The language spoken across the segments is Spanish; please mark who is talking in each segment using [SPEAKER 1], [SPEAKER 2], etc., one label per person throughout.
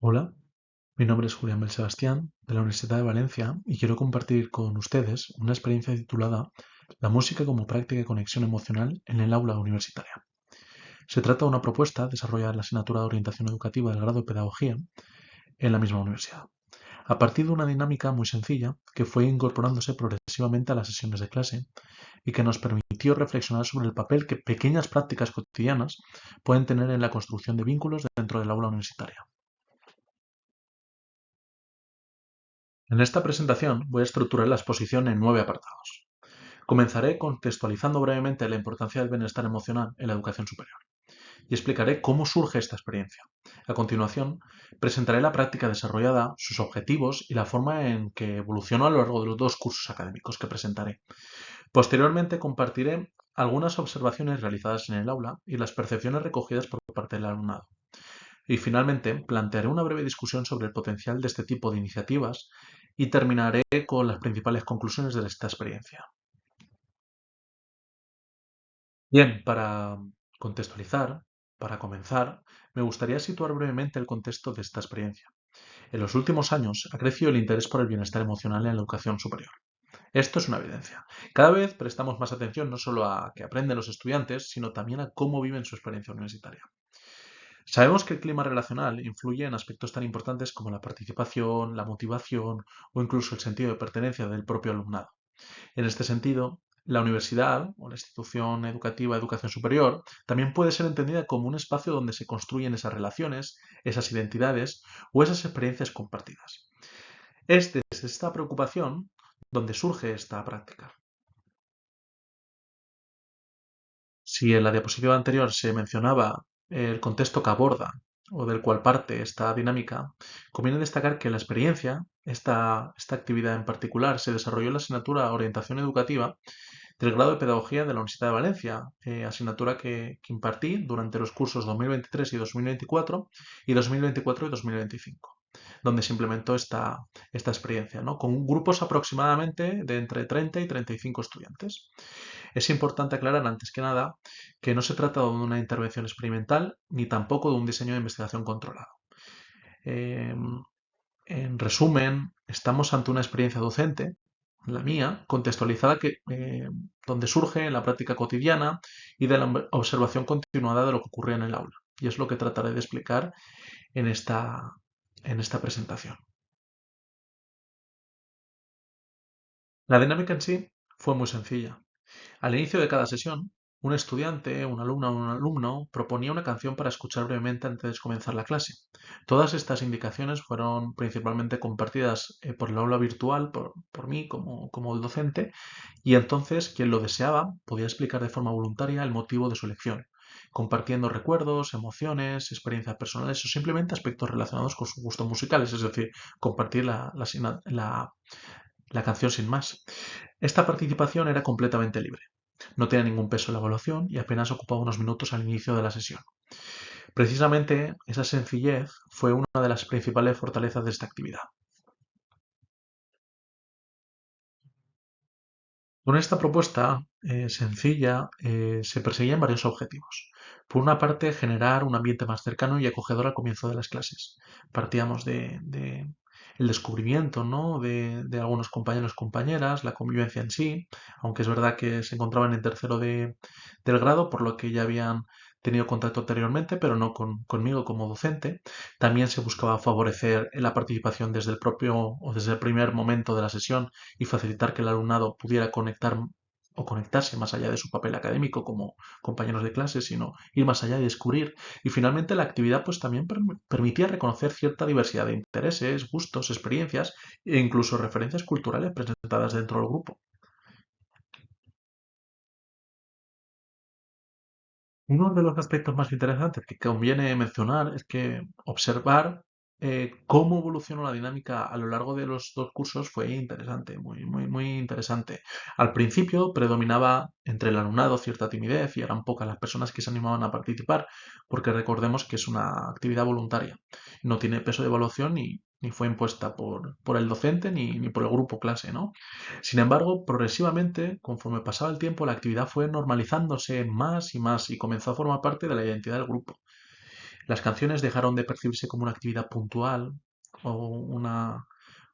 [SPEAKER 1] Hola, mi nombre es Julián Bel Sebastián, de la Universidad de Valencia, y quiero compartir con ustedes una experiencia titulada La música como práctica de conexión emocional en el aula universitaria. Se trata de una propuesta desarrollada en la asignatura de orientación educativa del grado de pedagogía en la misma universidad, a partir de una dinámica muy sencilla que fue incorporándose progresivamente a las sesiones de clase y que nos permitió reflexionar sobre el papel que pequeñas prácticas cotidianas pueden tener en la construcción de vínculos dentro del aula universitaria. En esta presentación voy a estructurar la exposición en 9 apartados. Comenzaré contextualizando brevemente la importancia del bienestar emocional en la educación superior y explicaré cómo surge esta experiencia. A continuación, presentaré la práctica desarrollada, sus objetivos y la forma en que evolucionó a lo largo de los 2 cursos académicos que presentaré. Posteriormente, compartiré algunas observaciones realizadas en el aula y las percepciones recogidas por parte del alumnado. Y finalmente, plantearé una breve discusión sobre el potencial de este tipo de iniciativas y terminaré con las principales conclusiones de esta experiencia. Bien, para contextualizar, para comenzar, me gustaría situar brevemente el contexto de esta experiencia. En los últimos años ha crecido el interés por el bienestar emocional en la educación superior. Esto es una evidencia. Cada vez prestamos más atención no solo a qué aprenden los estudiantes, sino también a cómo viven su experiencia universitaria. Sabemos que el clima relacional influye en aspectos tan importantes como la participación, la motivación o incluso el sentido de pertenencia del propio alumnado. En este sentido, la universidad o la institución educativa de educación superior también puede ser entendida como un espacio donde se construyen esas relaciones, esas identidades o esas experiencias compartidas. Es desde esta preocupación donde surge esta práctica. Si en la diapositiva anterior se mencionaba el contexto que aborda o del cual parte esta dinámica, conviene destacar que la experiencia, esta actividad en particular, se desarrolló en la asignatura Orientación Educativa del grado de Pedagogía de la Universidad de Valencia, asignatura que impartí durante los cursos 2023 y 2024 y 2024 y 2025, donde se implementó esta experiencia, ¿no? Con grupos aproximadamente de entre 30 y 35 estudiantes. Es importante aclarar antes que nada que no se trata de una intervención experimental ni tampoco de un diseño de investigación controlado. Eh, en resumen, estamos ante una experiencia docente, la mía, contextualizada donde surge en la práctica cotidiana y de la observación continuada de lo que ocurre en el aula. Y es lo que trataré de explicar en esta presentación. La dinámica en sí fue muy sencilla. Al inicio de cada sesión, un estudiante, una alumna o un alumno proponía una canción para escuchar brevemente antes de comenzar la clase. Todas estas indicaciones fueron principalmente compartidas por el aula virtual, por mí como el docente, y entonces quien lo deseaba podía explicar de forma voluntaria el motivo de su elección, compartiendo recuerdos, emociones, experiencias personales o simplemente aspectos relacionados con sus gustos musicales, es decir, compartir la canción sin más. Esta participación era completamente libre. No tenía ningún peso en la evaluación y apenas ocupaba unos minutos al inicio de la sesión. Precisamente esa sencillez fue una de las principales fortalezas de esta actividad. Con esta propuesta sencilla se perseguían varios objetivos. Por una parte, generar un ambiente más cercano y acogedor al comienzo de las clases. Partíamos de el descubrimiento, ¿no? de algunos compañeros y compañeras, la convivencia en sí, aunque es verdad que se encontraban en tercero del grado, por lo que ya habían tenido contacto anteriormente, pero no conmigo como docente. También se buscaba favorecer la participación desde el propio o desde el primer momento de la sesión y facilitar que el alumnado pudiera conectar o conectarse más allá de su papel académico como compañeros de clase, sino ir más allá y descubrir. Y finalmente la actividad pues también permitía reconocer cierta diversidad de intereses, gustos, experiencias e incluso referencias culturales presentadas dentro del grupo. Uno de los aspectos más interesantes que conviene mencionar es que observar cómo evolucionó la dinámica a lo largo de los 2 cursos fue interesante, muy interesante. Al principio predominaba entre el alumnado cierta timidez y eran pocas las personas que se animaban a participar, porque recordemos que es una actividad voluntaria, no tiene peso de evaluación ni fue impuesta por el docente ni por el grupo clase, ¿no? Sin embargo, progresivamente, conforme pasaba el tiempo, la actividad fue normalizándose más y más y comenzó a formar parte de la identidad del grupo. Las canciones dejaron de percibirse como una actividad puntual o una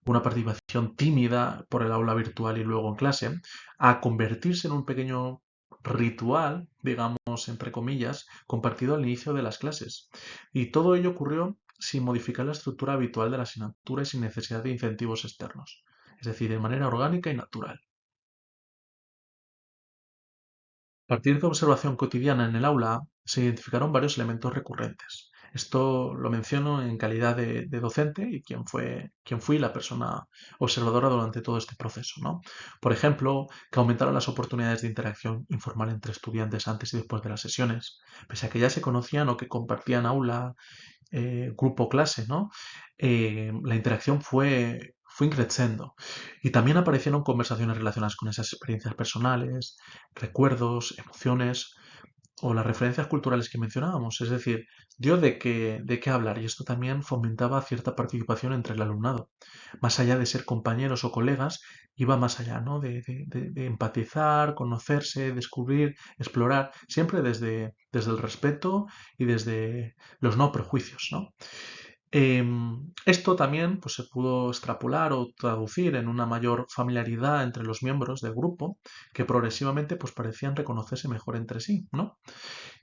[SPEAKER 1] participación tímida por el aula virtual y luego en clase, a convertirse en un pequeño ritual, digamos, entre comillas, compartido al inicio de las clases. Y todo ello ocurrió sin modificar la estructura habitual de la asignatura y sin necesidad de incentivos externos, es decir, de manera orgánica y natural. A partir de observación cotidiana en el aula, se identificaron varios elementos recurrentes. Esto lo menciono en calidad de docente y quien fui la persona observadora durante todo este proceso, ¿no? Por ejemplo, que aumentaron las oportunidades de interacción informal entre estudiantes antes y después de las sesiones, pese a que ya se conocían o que compartían aula, grupo, clase, ¿no? La interacción fue increciendo. Y también aparecieron conversaciones relacionadas con esas experiencias personales, recuerdos, emociones o las referencias culturales que mencionábamos. Es decir, dio de qué hablar y esto también fomentaba cierta participación entre el alumnado. Más allá de ser compañeros o colegas, iba más allá, ¿no? De empatizar, conocerse, descubrir, explorar, siempre desde el respeto y desde los no prejuicios, ¿no? Esto también pues, se pudo extrapolar o traducir en una mayor familiaridad entre los miembros del grupo que progresivamente pues, parecían reconocerse mejor entre sí, ¿no?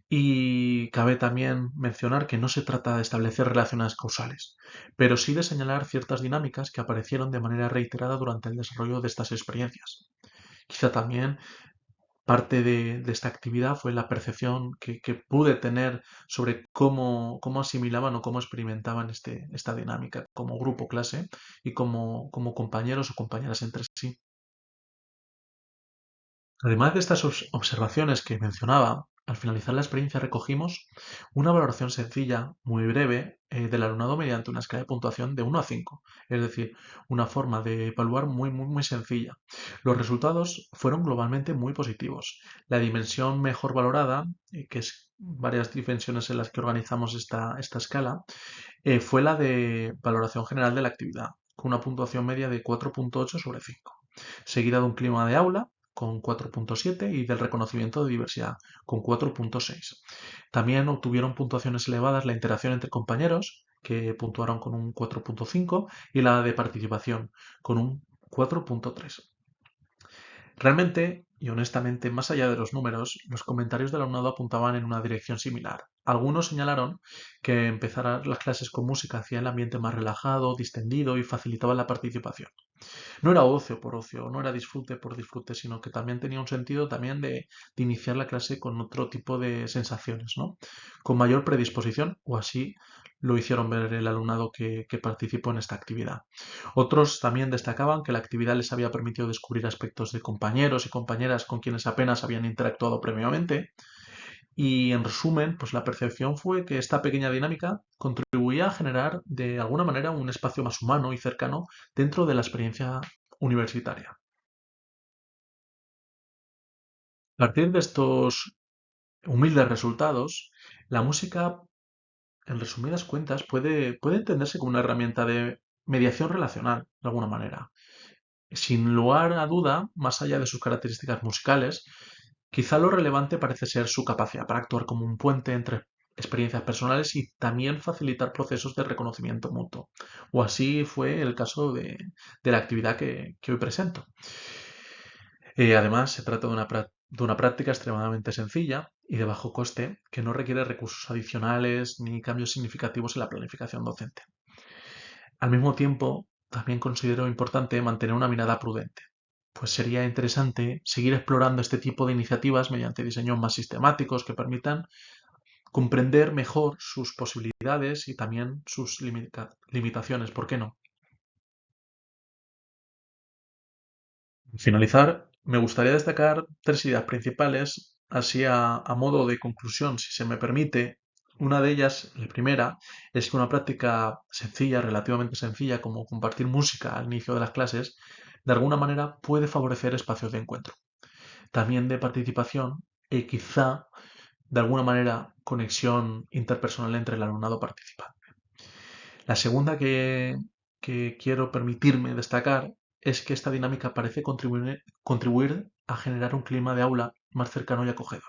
[SPEAKER 1] Y cabe también mencionar que no se trata de establecer relaciones causales, pero sí de señalar ciertas dinámicas que aparecieron de manera reiterada durante el desarrollo de estas experiencias. Quizá también parte de esta actividad fue la percepción que pude tener sobre cómo asimilaban o cómo experimentaban esta dinámica como grupo clase y como compañeros o compañeras entre sí. Además de estas observaciones que mencionaba, al finalizar la experiencia recogimos una valoración sencilla, muy breve, del alumnado mediante una escala de puntuación de 1 a 5, es decir, una forma de evaluar muy sencilla. Los resultados fueron globalmente muy positivos. La dimensión mejor valorada, que es varias dimensiones en las que organizamos esta escala, fue la de valoración general de la actividad, con una puntuación media de 4,8 sobre 5, seguida de un clima de aula con 4,7 y del reconocimiento de diversidad con 4,6. También obtuvieron puntuaciones elevadas la interacción entre compañeros, que puntuaron con un 4,5, y la de participación con un 4,3. Realmente y honestamente, más allá de los números, los comentarios del alumnado apuntaban en una dirección similar. Algunos señalaron que empezar las clases con música hacía el ambiente más relajado, distendido y facilitaba la participación. No era ocio por ocio, no era disfrute por disfrute, sino que también tenía un sentido también de iniciar la clase con otro tipo de sensaciones, ¿no? Con mayor predisposición, o así lo hicieron ver el alumnado que participó en esta actividad. Otros también destacaban que la actividad les había permitido descubrir aspectos de compañeros y compañeras con quienes apenas habían interactuado previamente. Y en resumen, pues la percepción fue que esta pequeña dinámica contribuía a generar de alguna manera un espacio más humano y cercano dentro de la experiencia universitaria. A partir de estos humildes resultados, la música, en resumidas cuentas, puede entenderse como una herramienta de mediación relacional, de alguna manera. Sin lugar a duda, más allá de sus características musicales, quizá lo relevante parece ser su capacidad para actuar como un puente entre experiencias personales y también facilitar procesos de reconocimiento mutuo. O así fue el caso de la actividad que hoy presento. Además, se trata de una práctica extremadamente sencilla y de bajo coste que no requiere recursos adicionales ni cambios significativos en la planificación docente. Al mismo tiempo, también considero importante mantener una mirada prudente, pues sería interesante seguir explorando este tipo de iniciativas mediante diseños más sistemáticos que permitan comprender mejor sus posibilidades y también sus limitaciones, ¿por qué no? Al finalizar, me gustaría destacar tres ideas principales, así a modo de conclusión, si se me permite. Una de ellas, la primera, es que una práctica sencilla, relativamente sencilla, como compartir música al inicio de las clases, de alguna manera puede favorecer espacios de encuentro, también de participación y quizá, de alguna manera, conexión interpersonal entre el alumnado participante. La segunda que quiero permitirme destacar es que esta dinámica parece contribuir a generar un clima de aula más cercano y acogedor,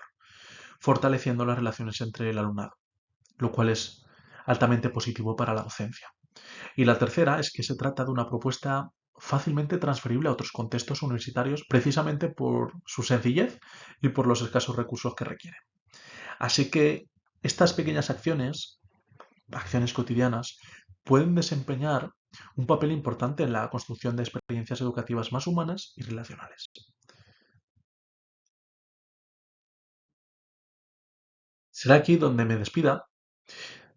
[SPEAKER 1] fortaleciendo las relaciones entre el alumnado, lo cual es altamente positivo para la docencia. Y la tercera es que se trata de una propuesta fácilmente transferible a otros contextos universitarios precisamente por su sencillez y por los escasos recursos que requiere. Así que estas pequeñas acciones cotidianas, pueden desempeñar un papel importante en la construcción de experiencias educativas más humanas y relacionales. Será aquí donde me despida,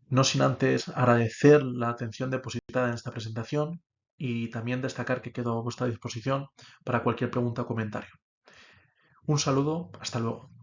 [SPEAKER 1] no sin antes agradecer la atención depositada en esta presentación y también destacar que quedo a vuestra disposición para cualquier pregunta o comentario. Un saludo, hasta luego.